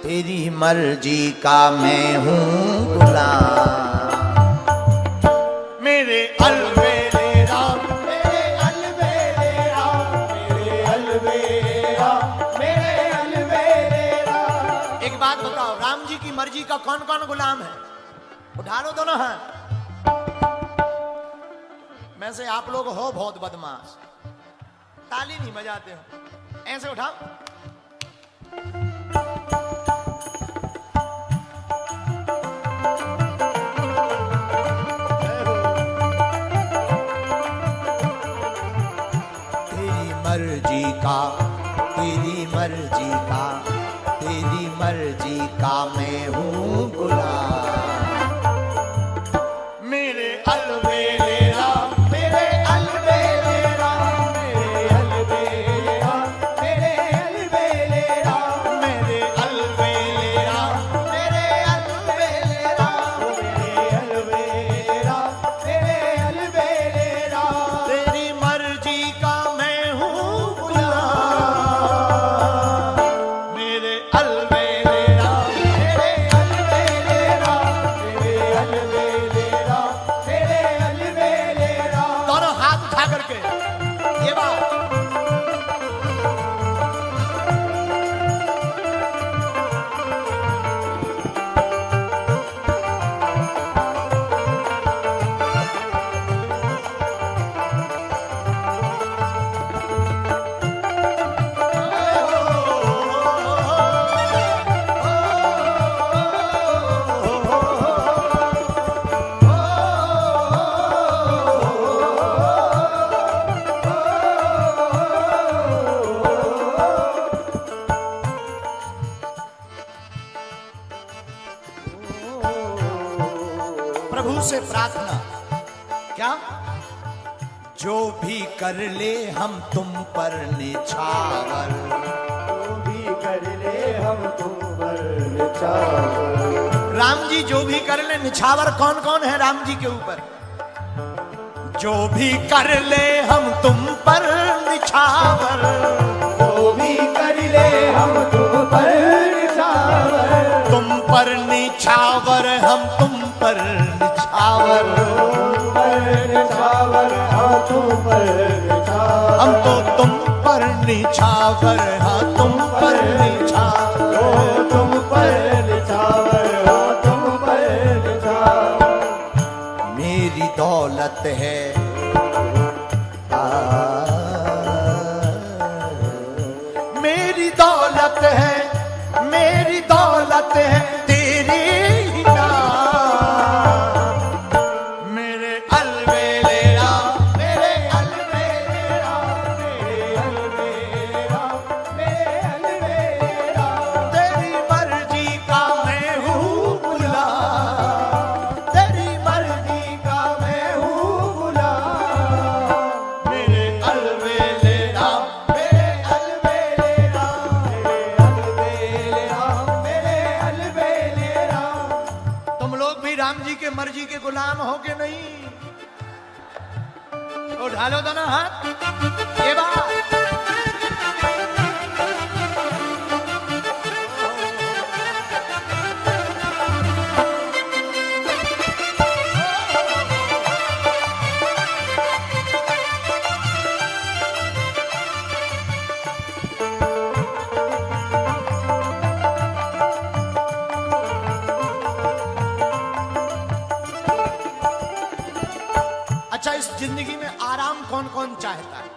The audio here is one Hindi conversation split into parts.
तेरी मर्जी का मैं हूँ गुलाम। मेरे अलवेले राम, मेरे अलवेले राम, मेरे अलवेले राम, मेरे अलवेले राम। एक बात बताओ, राम जी की मर्जी का कौन कौन गुलाम है? उठा लो दोनों हाथ। में से आप लोग हो बहुत बदमाश, ताली नहीं बजाते हो, ऐसे उठाओ। तेरी मर्जी का, तेरी मर्जी का, तेरी मर्जी का मैं हूँ गुलाम। मेरे अलवेले राम, मेरे अलवेले राम, मेरे अलवेले राम, मेरे अलवेले राम, मेरे अलवेले राम, मेरे अलवेले राम, मेरे अलवेले राम, मेरे अलवेले राम। तेरी मर्जी का मैं हूँ गुलाम। मेरे अलवेले राम, मेरे अलवेले राम, मेरे अलवेले राम, मेरे अलवेले राम। दोनों हाथ उठा करके ये बात। प्रभु से प्रार्थना क्या? जो भी कर ले हम तुम पर निछावर, जो भी कर ले हम तुम पर निछावर। राम जी जो भी कर ले निछावर कौन कौन है राम जी के ऊपर? जो भी कर ले हम तुम पर निछावर, जो भी कर ले हम तुम पर निछावर। तुम पर निछावर, हम तुम पर निछावर, तुम पर निछावर, हम तो तुम पर निछावर, हाँ तुम पर निछावर, तुम पर निछावर, तुम पर निछावर। मेरी दौलत है मेरी दौलत है, मेरी दौलत है तेरी ही नाम। मेरे अलवेले राम, मेरे अलवेले राम, मेरे अलवेले राम, मेरे अलवेले राम। तेरी मर्जी का मैं हूँ गुलाम, तेरी मर्जी का मैं हूँ गुलाम। मेरे अलवेले राम, मेरे अलवेले राम, मेरे अलवेले राम, मेरे अलवेले राम। तुम लोग भी राम जी के मर्जी के गुलाम हो के नहीं? उठा लो दोनों हाथ। ये बात अच्छा, इस जिंदगी में आराम कौन कौन चाहता है?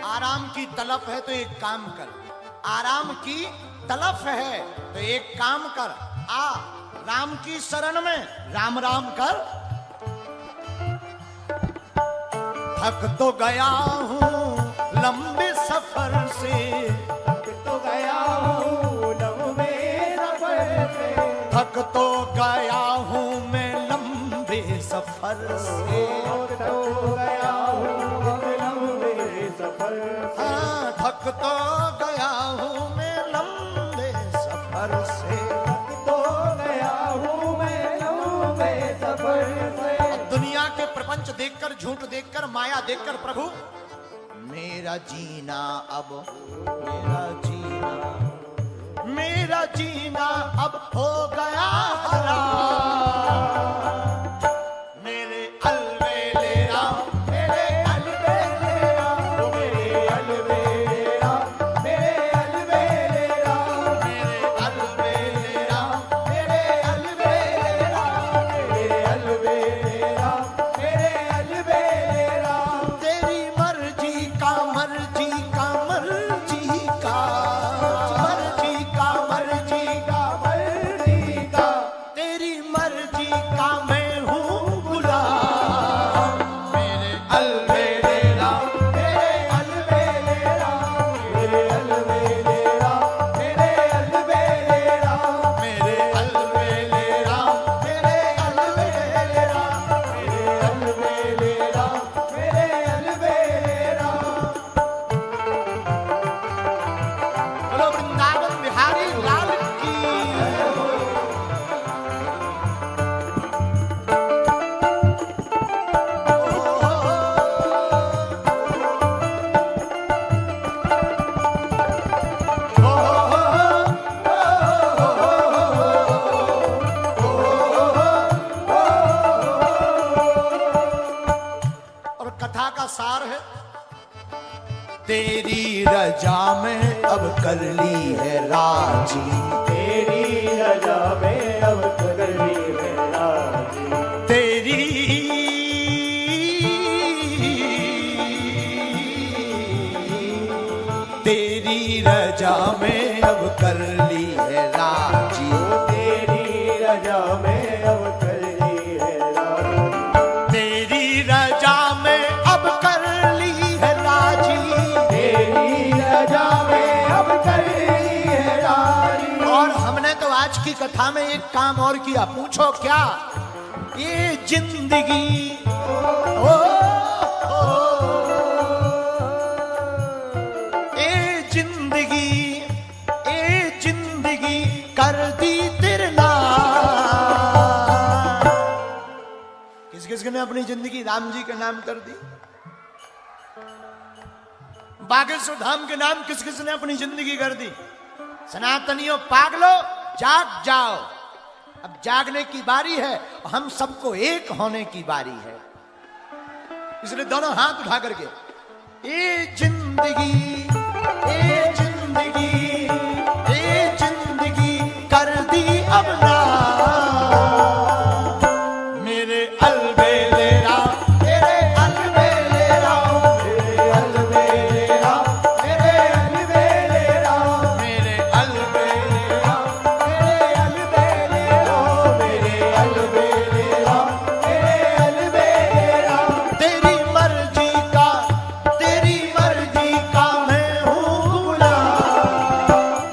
आराम की तलफ है तो एक काम कर, आराम की तलफ है तो एक काम कर, आ राम की शरण में राम राम कर। थक तो गया हूँ लंबे सफर से, थक तो गया हूँ लंबे सफर से, थक तो गया हूँ मैं लंबे सफर से, थक तो गया हूँ लंबे सफर से, हाँ थक तो गया हूँ मैं लंबे सफर से, थक तो गया हूँ मैं लंबे सफर से। दुनिया के प्रपंच देखकर, झूठ देखकर, माया देखकर प्रभु मेरा जीना अब, मेरा जीना मेरा जीना अब हो गया हराम। मेरे अलवेले राम, मेरे अलवेले राम, मेरे अलवेले राम, मेरे अलवेले राम, मेरे अलवेले राम, मेरे अलवेले राम, मेरे अलवेले राम, मेरे अलवेले राम। तेरी मर्जी का मर्जी का मर्जी का मर्जी का मर्जी का मर्जी का तेरी मर्जी का मैं हूँ गुलाम। मेरे अलवेले राम, मेरे अलवेले राम, मेरे अलवेले राम, मेरे अलवेले राम, मेरे अलवेले राम, मेरे अलवेले राम, मेरे अलवेले राम, मेरे अलवेले राम। बोलो वृंदावन बिहारी लाल की। और कथा का सार है, तेरी रजा में अब कर ली है राजी, तेरी रजा में अब कर ली है राजी, तेरी तेरी रजा में अब कर ली है राजी, तेरी रजा में अब कर ली है राजी, तेरी रजा में अब कर ली है राजी। तेरी रजा में अब कर ली है राजी। और हमने तो आज की कथा में एक काम और किया, पूछो क्या? ये जिंदगी ए जिंदगी कर दी तेरे नाम। किस किस ने अपनी जिंदगी राम जी के नाम कर दी? बागेश्वर धाम के नाम किस किस ने अपनी जिंदगी कर दी? सनातनियों पागलो, जाग जाओ, अब जागने की बारी है, हम सबको एक होने की बारी है। इसलिए दोनों हाथ उठा करके ए जिंदगी कर दी अब ना। मेरे अलवेले राम, मेरे अलवेले राम, मेरे अलवेले राम, मेरे अलवेले राम, मेरे अलवेले राम, मेरे अलवेले राम, मेरे अलवेले राम, मेरे अलवेले राम। तेरी मर्जी का मैं हूँ गुलाम।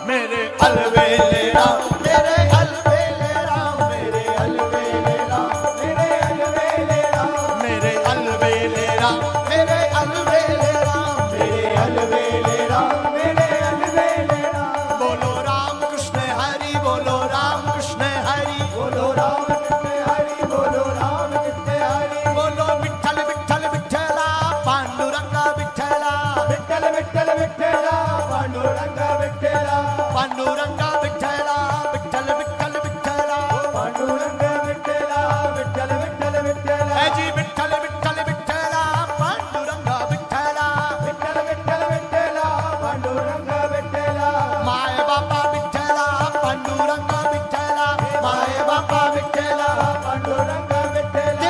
मेरे अलवेले राम, मेरे अलवेले राम, मेरे अलवेले राम, मेरे अलवेले राम, मेरे अलवेले राम, मेरे अलवेले राम, मेरे अलवेले राम, मेरे अलवेले राम। बोलो राम कृष्ण हरि, बोलो राम कृष्ण हरि, बोलो राम कृष्ण हरि, बोलो राम कृष्ण हरि, बोलो विठ्ठल विठ्ठल विठ्ठला पांडुरंगा विठ्ठला, विठ्ठल विठ्ठल विठ्ठला, पांडुरंग विठ्ठला, पांडुरंगा विठ्ठला, विठ्ठल विठ्ठल विठ्ठला, पांडुरंग विठ्ठला, विठ्ठल विठ्ठल विठ्ठला, है जी विठ्ठल विठ्ठल विठ्ठला पांडुरंगा विठ्ठला, विठ्ठल विठ्ठल विठ्ठला, पांडुरंग विठ्ठला, माय बापा विठ्ठला पांडुरंगा विठ्ठला, माय बापा विठ्ठला। पांडुरंग विठ्ठला।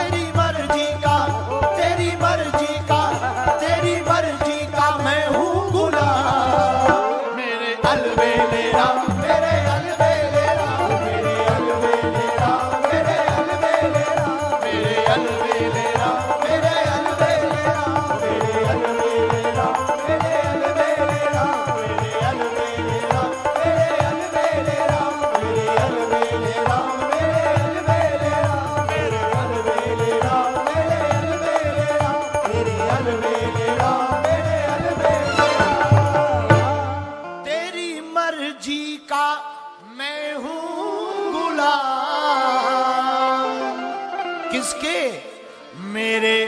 तेरी मर्जी का मैं हूँ गुलाम। मेरे अलवेले राम, मेरे अलवेले राम, मेरे अलवेले राम, मेरे अलवेले राम, मेरे अलवेले राम, मेरे अलवेले राम, मेरे अलवेले राम, मेरे अलवेले राम, मेरे अलवेले राम, मेरे अलवेले राम, मेरे अलवेले राम, मेरे अलवेले राम, मेरे अलवेले राम, मेरे अलवेले राम, मेरे अलवेले राम, मेरे अलवेले राम। तेरी मर्जी का मैं हूँ गुलाम। किसके? मेरे